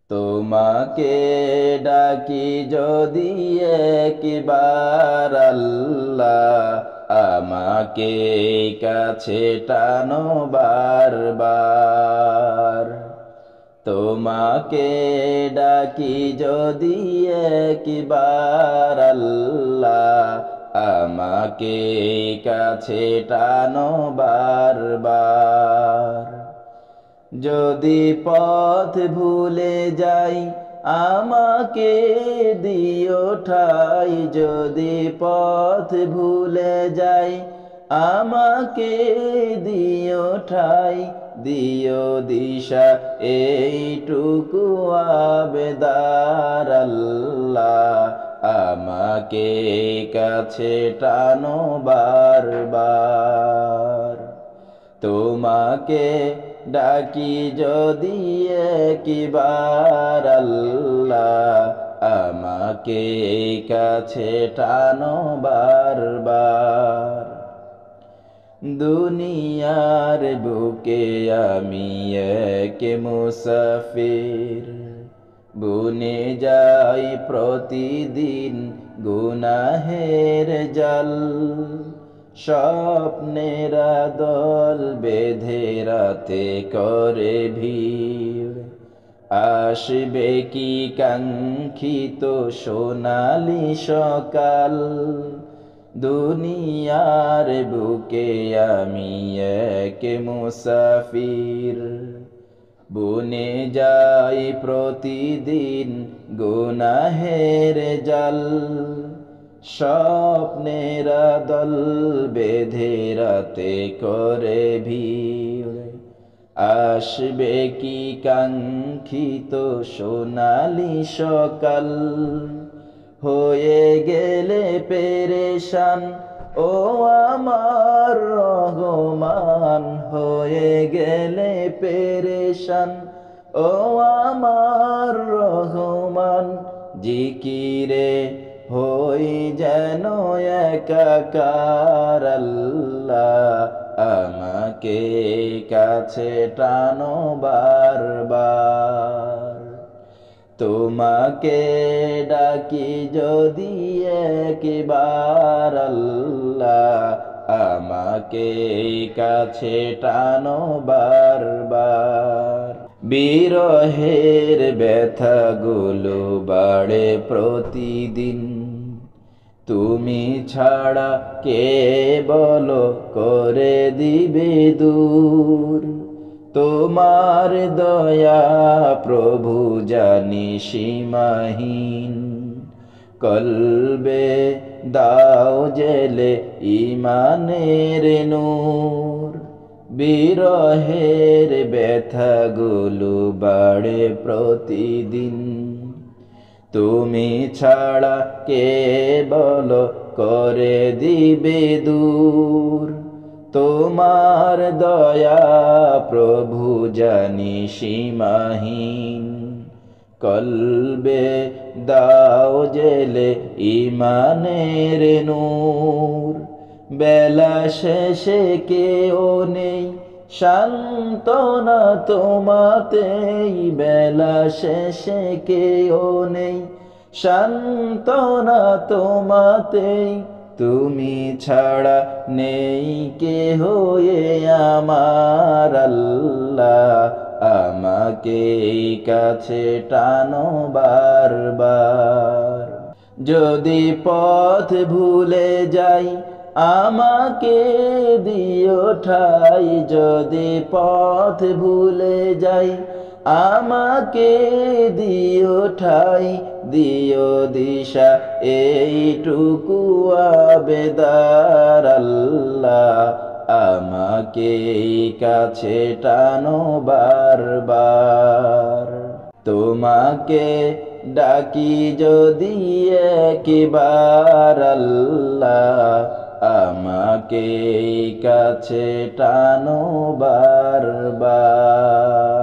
তোমাকে ডাকি যদি একবার আল্লাহ, আমাকে কাছে টানো বারবার। তোমাকে ডাকি যদি একবার আল্লাহ, আমাকে কাছে টানো বারবার। যদি পথ ভুলে যাই আমাকে দিও ঠাই, যদি পথ ভুলে যাই আমাকে দিও ঠাই, দিও দিশা এইটুকু আবেদার আল্লাহ, আমাকে কাছে টানো বারবার। তোমাকে ডাকি যদি একবার আল্লাহ, আমাকে কাছে টানো বারবার। দুনিয়ার বুকে আমি এক মুসাফির, বুনে যাই প্রতিদিন গুনাহের জাল। স্বপ্নেরা দল বেঁধে রাতে করে ভিড়, আসবে কি কাঙ্ক্ষিত সোনালি সকাল। দুনিয়ার বুকে আমি এক মুসাফির, বুনে যাই প্রতিদিন গুনাহের জাল। স্বপ্নেরা দল বেঁধে রাতে করে ভিড়, আসবে কি কাঙ্ক্ষিত সোনালি সকাল। হয়ে গেলে পেরেশান ও আমার রহমান, হয়ে গেলে পেরেশান ও আমার রহমান। জিকিরে হই যেন একাকার আল্লাহ, আমাকে কাছে টানো বারবার। তোমাকে ডাকি যদি একবার আল্লাহ, আমাকে কাছে টানো বারবার। বিরহের ব্যথাগুলো বাড়ে প্রতিদিন, তুমি ছাড়া কে বলো করে দিবে দূর। তোমার দয়া প্রভু জানি সীমাহীন, কলবে দাও জেলে ইমানের নূর। বিরহের ব্যথাগুলো বাড়ে প্রতিদিন, তুমি ছাড়া কে বলো করে দিবে দূর। তোমার দয়া প্রভু জানি সীমাহীন, কলবে দাও জেলে ইমানের নূর। বেলা শেষে কেউ নেই সান্ত্বনা তোমাতেই, বেলা শেষে কেউ নেই সান্ত্বনা তোমাতেই। তুমি ছাড়া নেই কেহ এ আমার আল্লাহ, আমাকে কাছে টানো বারবার। যদি পথ ভুলে যাই আমাকে দিও ঠাই, যদি পথ ভুলে যাই আমাকে দিও ঠাই, দিও দিশা এইটুকু আবেদার আল্লাহ, আমাকে কাছে টানো বারবার। তোমাকে ডাকি যদি একবার আল্লাহ, আমাকে কাছে টানো বারবার।